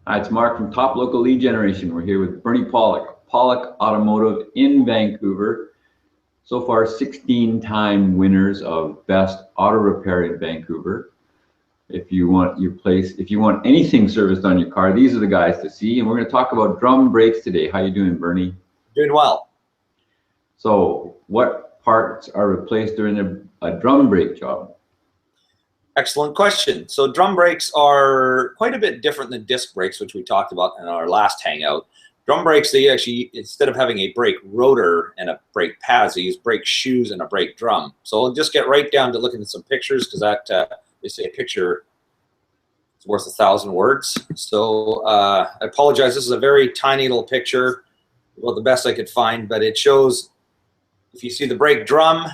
Hi, it's Mark from Top Local Lead Generation. We're here with Bernie Pollock, Pollock Automotive in Vancouver. So far, 16-time winners of Best Auto Repair in Vancouver. If you want if you want anything serviced on your car, these are the guys to see. And we're going to talk about drum brakes today. How you doing, Bernie? Doing well. So, what parts are replaced during a drum brake job? Excellent question. So drum brakes are quite a bit different than disc brakes, which we talked about in our last hangout. Drum brakes, they actually, instead of having a brake rotor and a brake pads, they use brake shoes and a brake drum. So we'll just get right down to looking at some pictures, because they say a picture is worth 1,000 words. So I apologize, this is a very tiny little picture, well, the best I could find, but it shows, if you see the brake drum,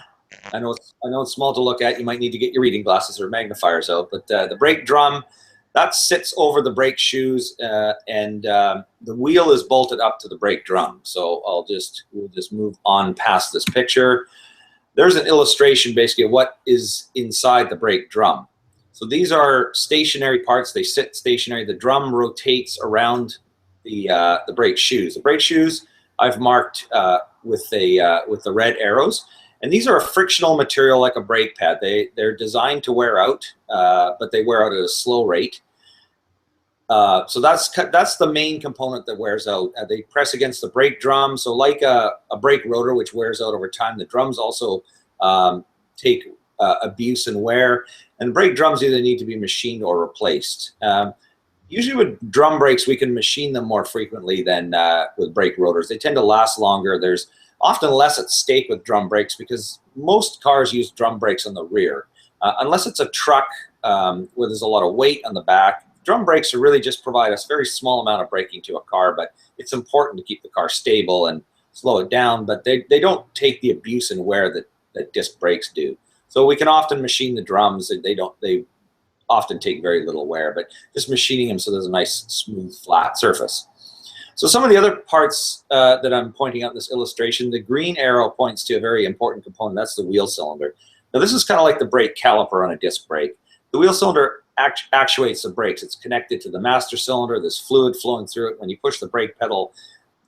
I know it's small to look at. You might need to get your reading glasses or magnifiers out. But the brake drum, that sits over the brake shoes, and the wheel is bolted up to the brake drum. So we'll just move on past this picture. There's an illustration basically of what is inside the brake drum. So these are stationary parts. They sit stationary. The drum rotates around the brake shoes. The brake shoes I've marked with the red arrows. And these are a frictional material like a brake pad. They're designed to wear out, but they wear out at a slow rate. So that's the main component that wears out. They press against the brake drum. So like a brake rotor, which wears out over time, the drums also take abuse and wear. And brake drums either need to be machined or replaced. Usually with drum brakes, we can machine them more frequently than with brake rotors. They tend to last longer. There's often less at stake with drum brakes because most cars use drum brakes on the rear. Unless it's a truck where there's a lot of weight on the back, drum brakes are really just provide us a very small amount of braking to a car, but it's important to keep the car stable and slow it down, but they don't take the abuse and wear that disc brakes do. So we can often machine the drums, and they often take very little wear, but just machining them so there's a nice, smooth, flat surface. So some of the other parts that I'm pointing out in this illustration, the green arrow points to a very important component. That's the wheel cylinder. Now this is kind of like the brake caliper on a disc brake. The wheel cylinder actuates the brakes. It's connected to the master cylinder. There's fluid flowing through it. When you push the brake pedal,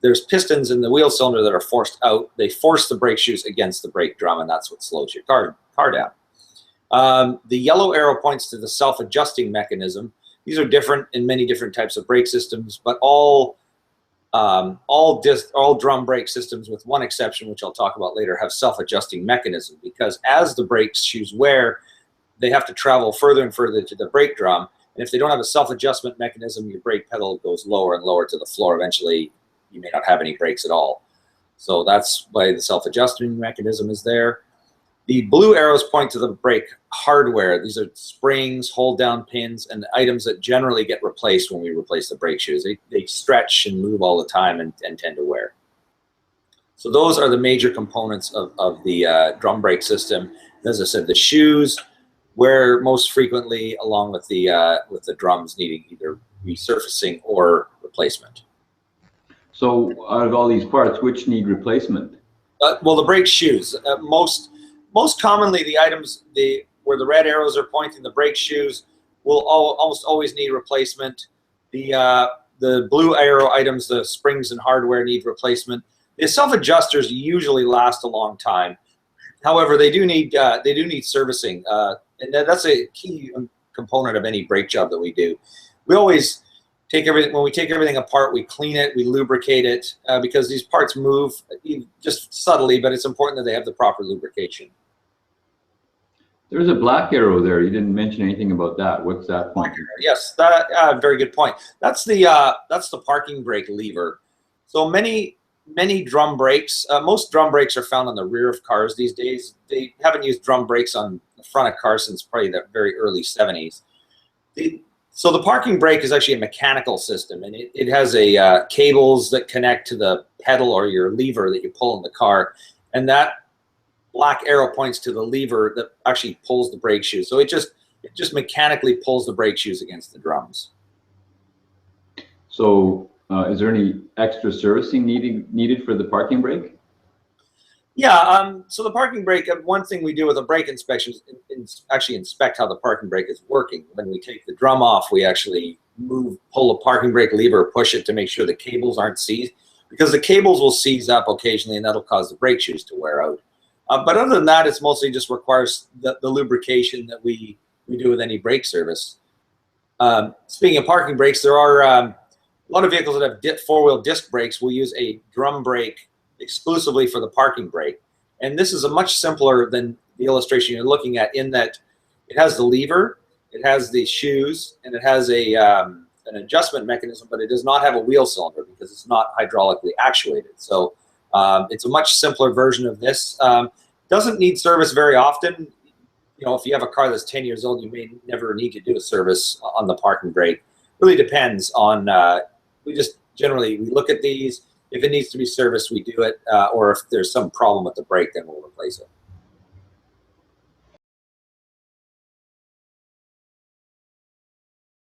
there's pistons in the wheel cylinder that are forced out. They force the brake shoes against the brake drum, and that's what slows your car down. The yellow arrow points to the self-adjusting mechanism. These are different in many different types of brake systems, but all drum brake systems, with one exception, which I'll talk about later, have self-adjusting mechanism, because as the brake shoes wear, they have to travel further and further to the brake drum. And if they don't have a self-adjustment mechanism, your brake pedal goes lower and lower to the floor. Eventually, you may not have any brakes at all. So that's why the self-adjusting mechanism is there. The blue arrows point to the brake hardware. These are springs, hold-down pins, and items that generally get replaced when we replace the brake shoes. They stretch and move all the time and tend to wear. So those are the major components of the drum brake system. As I said, the shoes wear most frequently, along with the drums needing either resurfacing or replacement. So, out of all these parts, which need replacement? Well, the brake shoes. Most commonly, the items where the red arrows are pointing, the brake shoes, will almost always need replacement. The blue arrow items, the springs and hardware, need replacement. The self-adjusters usually last a long time. However, they do need servicing, and that's a key component of any brake job that we do. We always when we take everything apart, we clean it, we lubricate it, because these parts move just subtly, but it's important that they have the proper lubrication. There's a black arrow there. You didn't mention anything about that. What's that point? Yes, very good point. That's the parking brake lever. So many drum brakes, most drum brakes are found on the rear of cars these days. They haven't used drum brakes on the front of cars since probably the very early 70s. So the parking brake is actually a mechanical system, and it has cables that connect to the pedal or your lever that you pull in the car, and that black arrow points to the lever that actually pulls the brake shoes. So it just mechanically pulls the brake shoes against the drums. So is there any extra servicing needed for the parking brake? Yeah, so the parking brake, one thing we do with a brake inspection is actually inspect how the parking brake is working. When we take the drum off, we actually pull a parking brake lever, or push it to make sure the cables aren't seized, because the cables will seize up occasionally, and that'll cause the brake shoes to wear out. But other than that, it's mostly just requires the lubrication that we do with any brake service. Speaking of parking brakes, there are a lot of vehicles that have four-wheel disc brakes will use a drum brake exclusively for the parking brake. And this is a much simpler than the illustration you're looking at, in that it has the lever, it has the shoes, and it has an adjustment mechanism, but it does not have a wheel cylinder because it's not hydraulically actuated. So it's a much simpler version of this. Doesn't need service very often. You know, if you have a car that's 10 years old, you may never need to do a service on the parking brake. Really depends on, we look at these. If it needs to be serviced, we do it. Or if there's some problem with the brake, then we'll replace it.